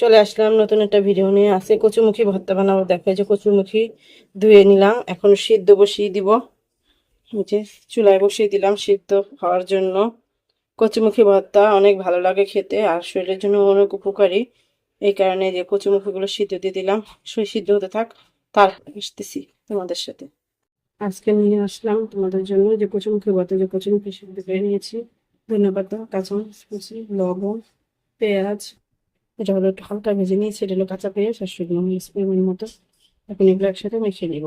চলে আসলাম নতুন একটা ভিডিও নিয়ে। আছে কচুমুখী ভর্তা বানাবো। দেখো এই যে কচুমুখী ধুয়ে নিলাম, এখন সিদ্ধ বসিয়ে দিব। এই যে চুলায় বসিয়ে দিলাম সিদ্ধ হওয়ার জন্য। কচুমুখী ভর্তা অনেক ভালো লাগে খেতে, আর শরীরের জন্য অনেক উপকারী। এই কারণে যে কচুমুখীগুলো সিদ্ধ দিয়ে দিলাম, সিদ্ধ হতে থাক, তার আসতেছি তোমাদের সাথে। আজকে নিয়ে আসলাম তোমাদের জন্য যে কচুমুখী ভর্তা, যে কচুমুখী সিদ্ধ করে নিয়েছি, ধনেপাতা, কাঁচামরিচ কুচি, লবণ, পেঁয়াজ। এটা হলো একটু হালকা ভেজে নিয়েছি, এটা হলো কাঁচা পেঁয়াজ আর শুকনো মরিচ পরিমাণ মতো। এখন এগুলো একসাথে মিশিয়ে নিব।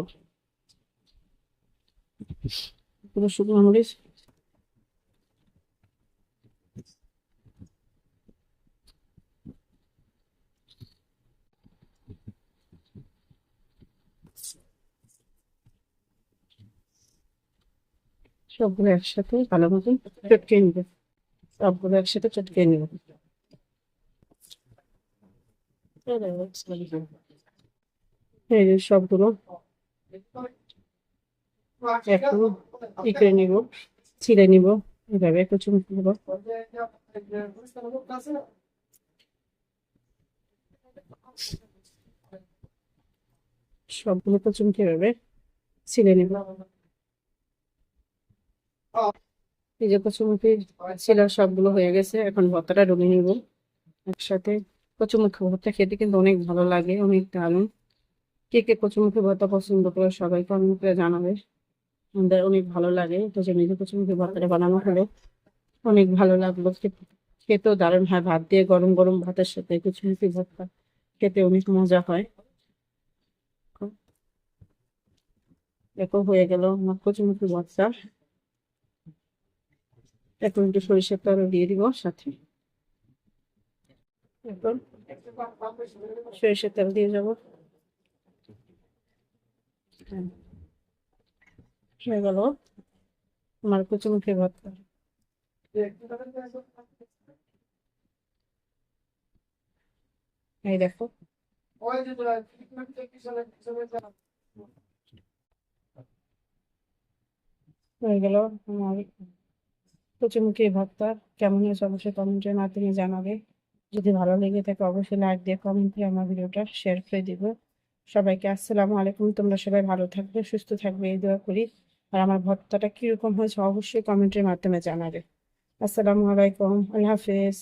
পুরো শুকনো মরিচ, সবগুলো একসাথে ভালো মতন চটকে নিব। সবগুলো একসাথে চটকে নিব। এই যে সবগুলো একটু ই করে নিব, ছিঁড়ে নিব। এভাবে কচুমুখি গুলো সবগুলো কচুমুখি এভাবে ছিঁড়ে নিব। এই যে কচুমুখি ছিল সবগুলো হয়ে গেছে, এখন ভর্তাটা ঢুকিয়ে নিব একসাথে। কচুমুখি ভর্তা খেতে কিন্তু অনেক ভালো লাগে, অনেক দারুণ। কে কে কচুমুখি ভর্তা পছন্দ করে সবাই কমেন্ট করে জানাবে। আমাদের অনেক ভালো লাগে, তো যে নিজে কচুমুখি ভর্তাটা বানানো হলো, অনেক ভালো লাগলো। খেতেও দারুণ হয়, ভাত দিয়ে গরম গরম ভাতের সাথে কচুমুখি ভর্তা খেতে অনেক মজা হয়। দেখো হয়ে গেল আমার কচুমুখি ভর্তা। এখন একটু সরিষার তেল দিয়ে দিব সাথে। এখন সরিষার তেল দিয়ে যাবো। হ্যাঁ, হয়ে গেল আমার কচুমুখি ভর্তা। এই দেখো হয়ে গেল আমার কচুমুখি ভর্তা। কেমন হয়েছে অবশ্যই কমেন্টের মাধ্যমে জানাবে। যদি ভালো লেগে থাকে অবশ্যই লাইক দিয়ে কমেন্ট দিয়ে আমার ভিডিওটা শেয়ার করে দিবে। সবাইকে আসসালামু আলাইকুম। তোমরা সবাই ভালো থাকবে, সুস্থ থাকবে, এই দোয়া করি। আর আমার ভর্তাটা কিরকম হয়েছে অবশ্যই কমেন্টের মাধ্যমে জানাবে। আসসালামু আলাইকুম, আল্লাহ হাফেজ।